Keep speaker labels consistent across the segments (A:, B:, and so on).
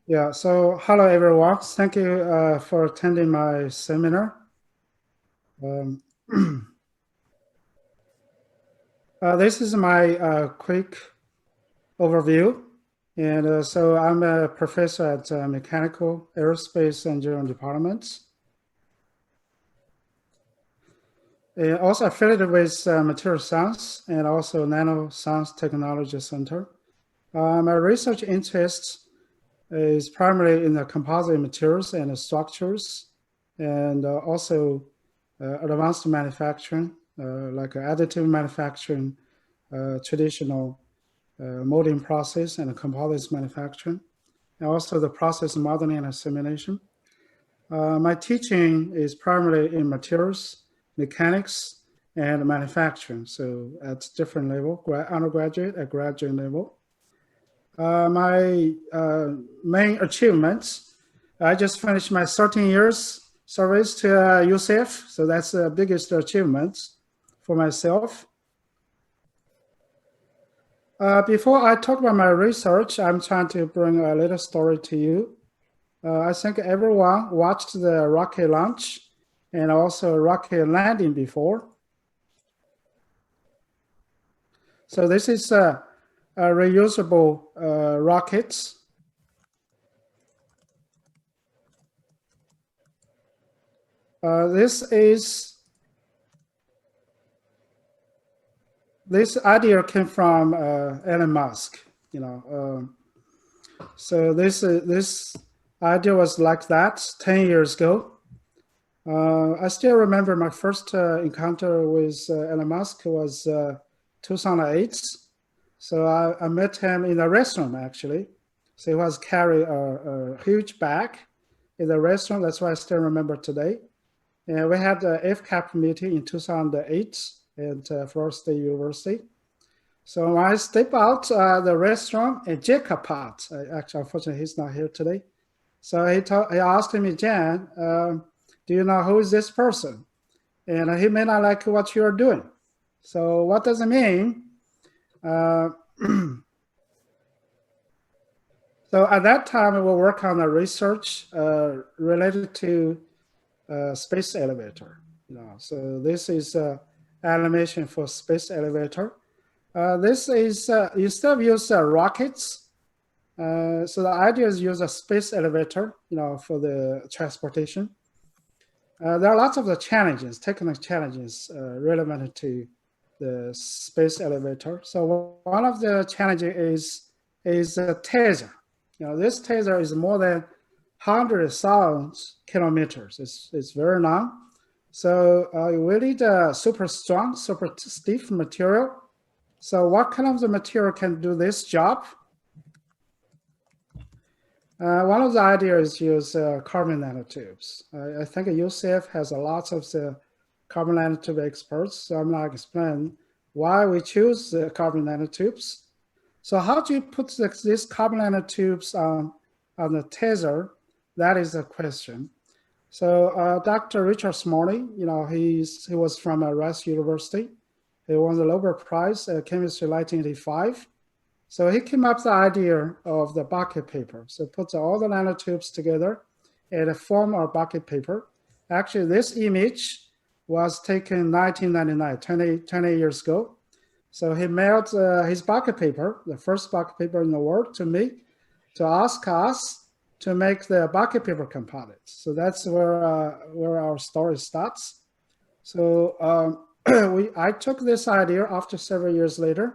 A: Yeah, so hello everyone. Thank you for attending my seminar. Um, this is my quick overview. And so I'm a professor at Mechanical, Aerospace, Engineering Department. Also affiliated with Material Science and also Nano Science Technology Center. My research interest is primarily in the composite materials and the structures, and also advanced manufacturing, like additive manufacturing, traditional molding process, and composites manufacturing, and also the process modeling and assimilation. My teaching is primarily in materials, mechanics, and manufacturing, so at different level, undergraduate and graduate level. My main achievements, I just finished my 13 years service to UCF, so that's the biggest achievement for myself. Before I talk about my research, I'm trying to bring a little story to you. I think everyone watched the rocket launch and also rocket landing before. So this is a reusable rockets. This idea came from Elon Musk, you know. So this idea was like that 10 years ago. I still remember my first encounter with Elon Musk was 2008. So I met him in a restaurant actually. So he was carrying a huge bag in the restaurant. That's why I still remember today. And we had the FCAP meeting in 2008 at Florida State University. So when I step out the restaurant, and Jacob Pot, actually, unfortunately, he's not here today. So he asked me, Jan, do you know who is this person? And he may not like what you are doing. So what does it mean? So at that time, we will work on the research related to space elevator. So this is animation for space elevator. This is instead of use rockets. So the idea is use a space elevator, for the transportation. There are lots of the challenges, technical challenges relevant to the space elevator. So one of the challenges is a taser. This taser is more than 100,000 kilometers. It's very long. So we need a super strong, super stiff material. So what kind of the material can do this job? One of the ideas is use carbon nanotubes. I think UCF has a lot of the carbon nanotube experts, so I'm not explaining why we choose the carbon nanotubes. So how do you put these carbon nanotubes on the taser? That is the question. So Dr. Richard Smalley, he was from Rice University. He won the Nobel Prize Chemistry 1985. So he came up with the idea of the buckypaper. So put all the nanotubes together and form a buckypaper. Actually, this image was taken in 1999, 20 years ago. So he mailed his buckypaper, the first buckypaper in the world, to me, to ask us to make the buckypaper composites. So that's where our story starts. So I took this idea after several years later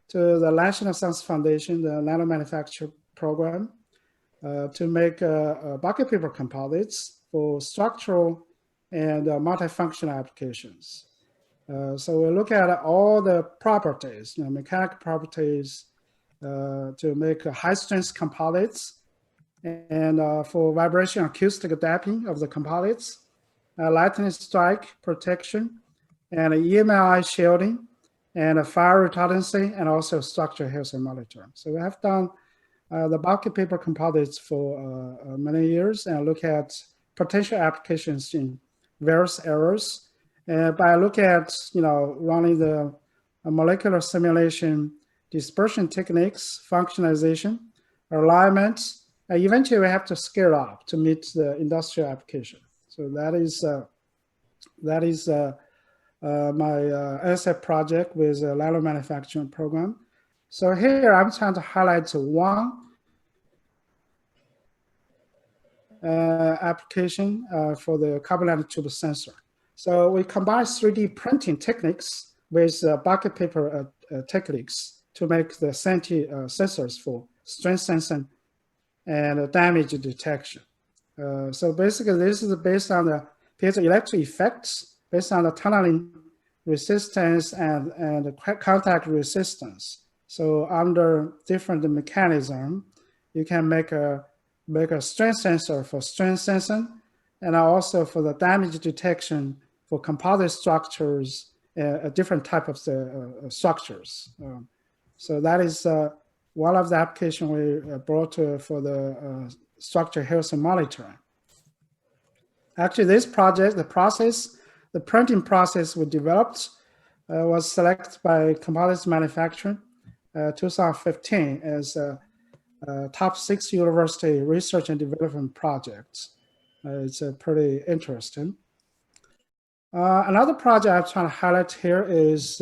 A: to the National Science Foundation, the Nano Manufacture Program, to make buckypaper composites for structural and multifunctional applications. So we look at all the properties, mechanical properties to make high-strength composites, and for vibration acoustic damping of the composites, lightning strike protection, and EMI shielding, and a fire retardancy, and also structural health and monitoring. So we have done the buckypaper composites for many years and look at potential applications in various areas. By looking at, running the molecular simulation, dispersion techniques, functionalization, alignment, Eventually, we have to scale up to meet the industrial application. So that is my asset project with a nano manufacturing program. So here I'm trying to highlight one application for the carbon nanotube sensor. So we combine 3D printing techniques with buckypaper techniques to make the sensors for strength sensing and damage detection. So basically, this is based on the piezoelectric effects, based on the tunneling resistance and contact resistance. So under different mechanism, you can make a strength sensor for strength sensing, and also for the damage detection for composite structures, a different type of the structures. So that is one of the applications we brought for the structure health and monitoring. Actually, this project, the printing process we developed was selected by Composites Manufacturing 2015 as a top 6 university research and development projects. It's pretty interesting. Another project I'm trying to highlight here is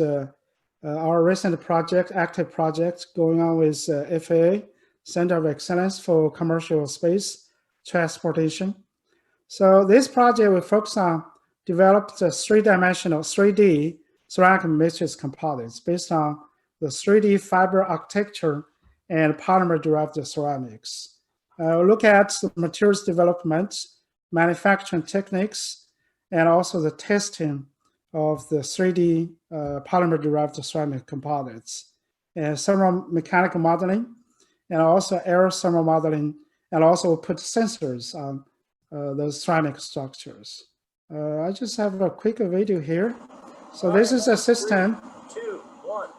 A: our recent project, active project going on with FAA, Center of Excellence for Commercial Space Transportation. So this project will focus on develop the 3-dimensional 3D ceramic matrix composites based on the 3D fiber architecture and polymer-derived ceramics. Look at the materials development, manufacturing techniques, and also the testing of the 3D polymer-derived ceramic composites, and thermal mechanical modeling, and also aerothermal modeling, and also put sensors on those ceramic structures. I just have a quick video here. So this is a system. 3, 2, 1.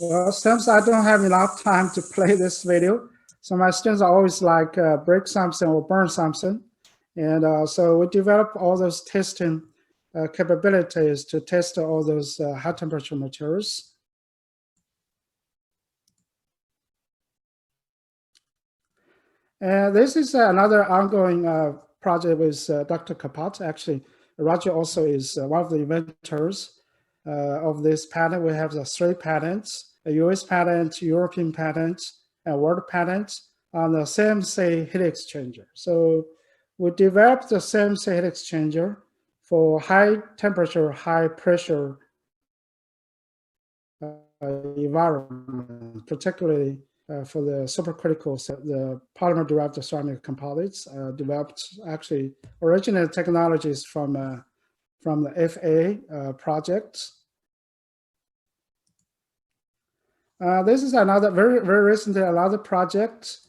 A: Well, since I don't have enough time to play this video, so my students are always like break something or burn something. And so we develop all those testing capabilities to test all those high temperature materials. And this is another ongoing project with Dr. Kabbalah. Actually, Roger also is one of the inventors of this patent. We have the 3 patents, a US patent, European patent, and world patent on the CMC heat exchanger. So we developed the CMC heat exchanger for high temperature, high pressure environment, particularly for the supercritical, the polymer-derived ceramic composites, developed actually original technologies from the FAA project. This is another very recently another project.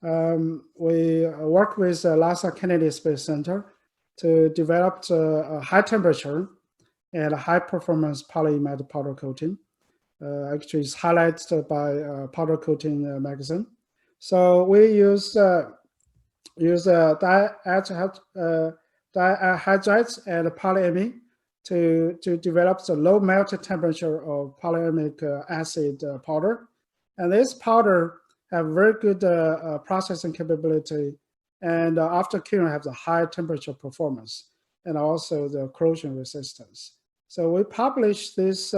A: We work with NASA Kennedy Space Center to develop a high temperature and a high performance polyimide powder coating. Actually, it's highlighted by Powder Coating magazine. So we use dihydrides and polyamine to develop the low melting temperature of polyamic acid powder. And this powder have very good processing capability, and after curing have the high temperature performance and also the corrosion resistance. So we published this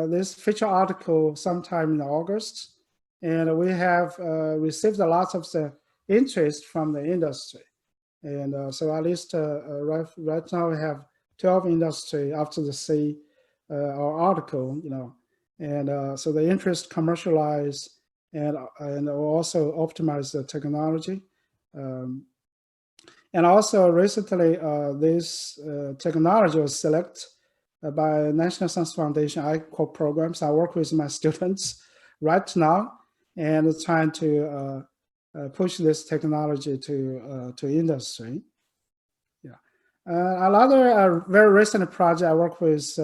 A: this feature article sometime in August, and we have received a lot of the interest from the industry. And so at least right now we have 12 industry after the see our article, you know, and so the interest commercialize and also optimize the technology. And also recently this technology was selected by National Science Foundation I-Corp programs. I work with my students right now and trying to push this technology to industry. Yeah, another very recent project I work with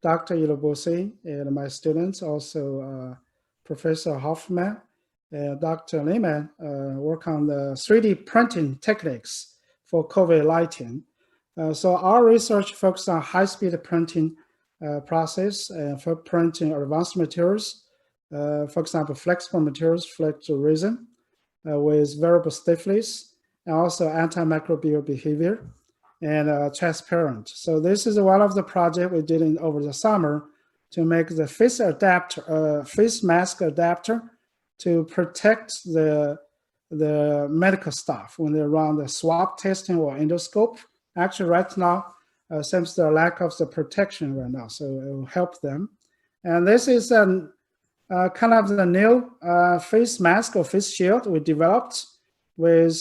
A: Dr. Ilobosi and my students, also Professor Hoffman and Dr. Lehman work on the 3D printing techniques for COVID lighting. So our research focused on high-speed printing process and for printing advanced materials. For example, flexible materials, flexible resin with variable stiffness, and also antimicrobial behavior and transparent. So this is one of the projects we did over the summer to make the face adapter, face mask adapter to protect the medical staff when they run the swab testing or endoscope. Actually, right now, seems the lack of the protection right now, so it will help them. And this is kind of the new face mask or face shield we developed with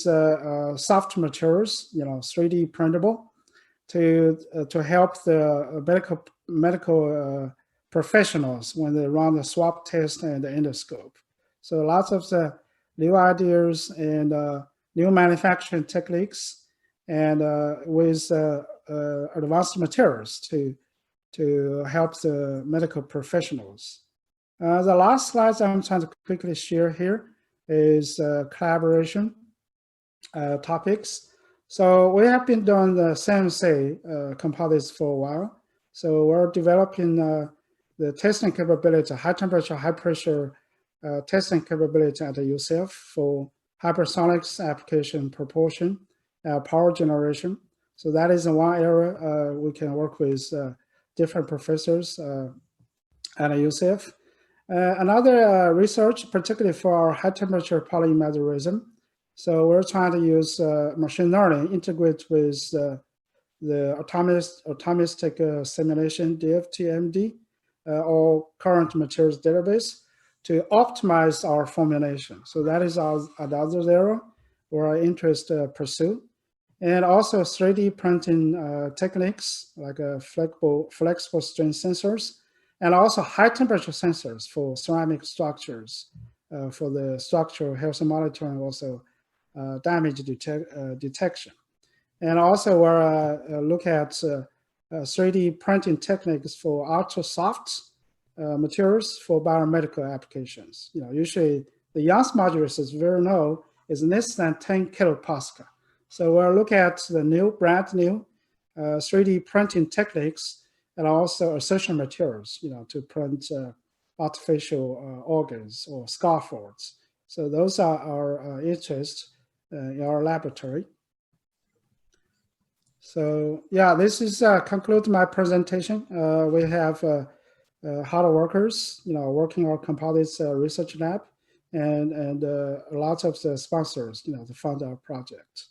A: soft materials, 3D printable, to help the medical professionals when they run the swab test and the endoscope. So lots of the new ideas and new manufacturing techniques, and with advanced materials to help the medical professionals. The last slide I'm trying to quickly share here is collaboration topics. So we have been doing the CMC composites for a while. So we're developing the testing capability, high temperature, high pressure testing capability at the UCF for hypersonics application propulsion, power generation. So that is one area we can work with different professors at the UCF. Another research, particularly for our high temperature polyimide resin. So we're trying to use machine learning, integrate with the atomistic simulation, Dept, or current materials database to optimize our formulation. So that is another area where our interest pursue. And also 3D printing techniques like flexible strain sensors, and also high temperature sensors for ceramic structures for the structural health monitoring, also damage detection. And also we're look at 3D printing techniques for ultra soft materials for biomedical applications. Usually the Young's modulus is very low, is less than 10 kilopascal. So we're looking at the brand new 3D printing techniques and also assertion materials, to print artificial organs or scaffolds. So those are our interests in our laboratory. So yeah, this is conclude my presentation. We have hard workers, working our composites research lab, and lots of the sponsors, to fund our project.